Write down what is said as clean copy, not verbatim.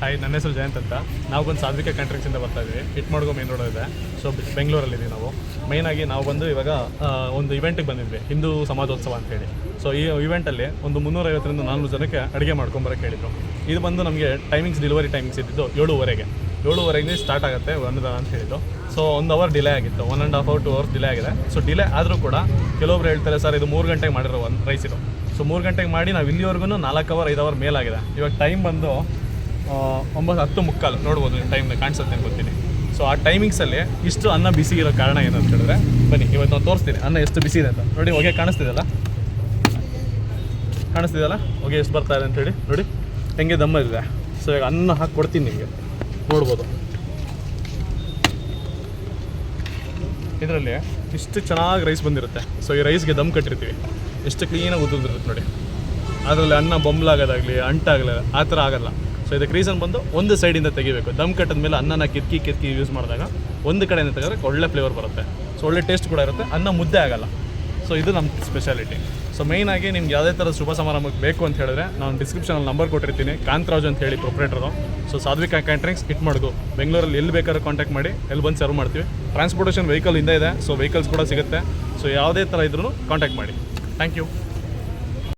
Hi, ನನ್ನ ಹೆಸರು ಜಯಂತ್ ಅಂತ. ನಾವು ಬಂದು ಸಾಧ್ವಿಕ ಕ್ಯಾಂಟ್ರಿಂಗ್ಸಿಂದ ಬರ್ತಾ ಇದ್ದೀವಿ. ಇಟ್ಮಾಡ್ಗೋ ಮೇನ್ ರೋಡ್ ಇದೆ. ಸೊ ಬೆಂಗಳೂರಲ್ಲಿದ್ದೀವಿ ನಾವು. ಮೇಯ್ನಾಗಿ ನಾವು ಬಂದು ಇವಾಗ ಒಂದು ಇವೆಂಟಿಗೆ ಬಂದಿದ್ವಿ, ಹಿಂದೂ ಸಮಾಜೋತ್ಸವ ಅಂತೇಳಿ. ಸೊ ಈ ಇವೆಂಟಲ್ಲಿ ಒಂದು 350ರಿಂದ 400 ಜನಕ್ಕೆ ಅಡುಗೆ ಮಾಡ್ಕೊಂಬರೋಕ್ಕೆ ಹೇಳಿದ್ರು. ಇದು ಬಂದು ನಮಗೆ ಡೆಲಿವರಿ ಟೈಮಿಂಗ್ಸ್ ಇದ್ದಿದ್ದು 7:30 ಸ್ಟಾರ್ಟ್ ಆಗುತ್ತೆ ಅನ್ನದಾನ ಅಂತ ಹೇಳಿದ್ದು. ಸೊ 1 ಅವರ್ ಡಿಲೇ ಆಗಿತ್ತು, 1.5 hour 2 hours ಡಿಲೇ ಆಗಿದೆ. ಸೊ ಡಿಲೇ ಆದರೂ ಕೂಡ ಕೆಲವೊಬ್ರು ಹೇಳ್ತಾರೆ ಸರ್ ಇದು 3 ಗಂಟೆಗೆ ಮಾಡಿರೋ ಒಂದು ರೈಸ್ ಇದು. ಸೊ 3 ಗಂಟೆಗೆ ಮಾಡಿ ನಾವು ಇಲ್ಲಿವರೆಗೂ 4 ಅವರ್ 5 ಅವರ್ ಮೇಲಾಗಿದೆ. ಇವಾಗ ಟೈಮ್ ಬಂದು 9:10 ನೋಡ್ಬೋದು, ನೀವು ಟೈಮ್ನ ಕಾಣಿಸುತ್ತೆ ಅನ್ಕೊತೀನಿ. ಸೊ ಆ ಟೈಮಿಂಗ್ಸಲ್ಲಿ ಇಷ್ಟು ಅನ್ನ ಬಿಸಿ ಇರೋ ಕಾರಣ ಏನಂತ ಹೇಳಿದ್ರೆ, ಬನ್ನಿ ಇವತ್ತು ನಾನು ತೋರಿಸ್ತೀನಿ ಅನ್ನ ಎಷ್ಟು ಬಿಸಿ ಇದೆ ಅಂತ. ನೋಡಿ, ಹೊಗೆ ಕಾಣಿಸ್ತಿದೆಯಲ್ಲ ಹೊಗೆ ಎಷ್ಟು ಬರ್ತಾ ಇದೆ ಅಂತೇಳಿ ನೋಡಿ, ಹೆಂಗೆ ದಮ್ಮದಿದೆ. ಸೊ ಈಗ ಅನ್ನ ಹಾಕಿ ಕೊಡ್ತೀನಿ ನಿಮಗೆ, ನೋಡ್ಬೋದು. ಇದರಲ್ಲಿ ಇಷ್ಟು ಚೆನ್ನಾಗಿ ರೈಸ್ ಬಂದಿರುತ್ತೆ. ಸೊ ಈ ರೈಸ್ಗೆ ದಮ್ ಕಟ್ಟಿರ್ತೀವಿ, ಎಷ್ಟು ಕ್ಲೀನಾಗಿ ಉದ್ದಿರುತ್ತೆ ನೋಡಿ. ಅದರಲ್ಲಿ ಅನ್ನ ಬೊಂಬಲಾಗೋದಾಗಲಿ ಅಂಟಾಗಲಿ ಆ ಥರ ಆಗೋಲ್ಲ. ಸೊ ಇದಕ್ಕೆ ರೀಸನ್ ಬಂದು ಒಂದು ಸೈಡಿಂದ ತೆಗಿಬೇಕು. ದಮ್ ಕಟ್ಟಿದ ಮೇಲೆ ಅನ್ನನ ಕೆತ್ತಿ ಯೂಸ್ ಮಾಡಿದಾಗ ಒಂದು ಕಡೆಯಿಂದ ತೆಗೆದ್ರೆ ಒಳ್ಳೆ ಫ್ಲೇವರ್ ಬರುತ್ತೆ. ಸೊ ಒಳ್ಳೆ ಟೇಸ್ಟ್ ಕೂಡ ಇರುತ್ತೆ, ಅನ್ನ ಮುದ್ದೆ ಆಗೋಲ್ಲ. ಸೊ ಇದು ನಮ್ಮ ಸ್ಪೆಷಾಲಿಟಿ. ಸೊ ಮೇಯ್ನಾಗಿ ನಿಮ್ಗೆ ಯಾವುದೇ ಥರದ ಶುಭ ಸಮಾರಂಭಕ್ಕೆ ಬೇಕು ಅಂತ ಹೇಳಿದ್ರೆ ನಾನು ಡಿಸ್ಕ್ರಿಪ್ಷನಲ್ಲಿ ನಂಬರ್ ಕೊಟ್ಟಿರ್ತೀನಿ. ಕಾಂತರಾಜು ಅಂತ ಹೇಳಿ ಪ್ರೊಪ್ರೇಟರು. ಸೊ ಸಾಧ್ವಿಕ ಕ್ಯಾಂಟ್ರಿಂಗ್ಸ್ ಇಟ್ಮಾಡ್ಗೋ ಬೆಂಗಳೂರಲ್ಲಿ ಎಲ್ಲಿ ಬೇಕಾದ್ರೂ ಕಾಂಟ್ಯಾಕ್ಟ್ ಮಾಡಿ, ಎಲ್ಲಿ ಬಂದು ಸರ್ವ್ ಮಾಡ್ತೀವಿ. ಟ್ರಾನ್ಸ್ಪೋರ್ಟೇಷನ್ ವೆಹಿಕಲ್ ಹಿಂದೆ ಇದೆ, ಸೊ ವೆಹಿಕಲ್ಸ್ ಕೂಡ ಸಿಗುತ್ತೆ. ಸೊ ಯಾವುದೇ ಥರ ಇದ್ರೂ ಕಾಂಟ್ಯಾಕ್ಟ್ ಮಾಡಿ. Thank you.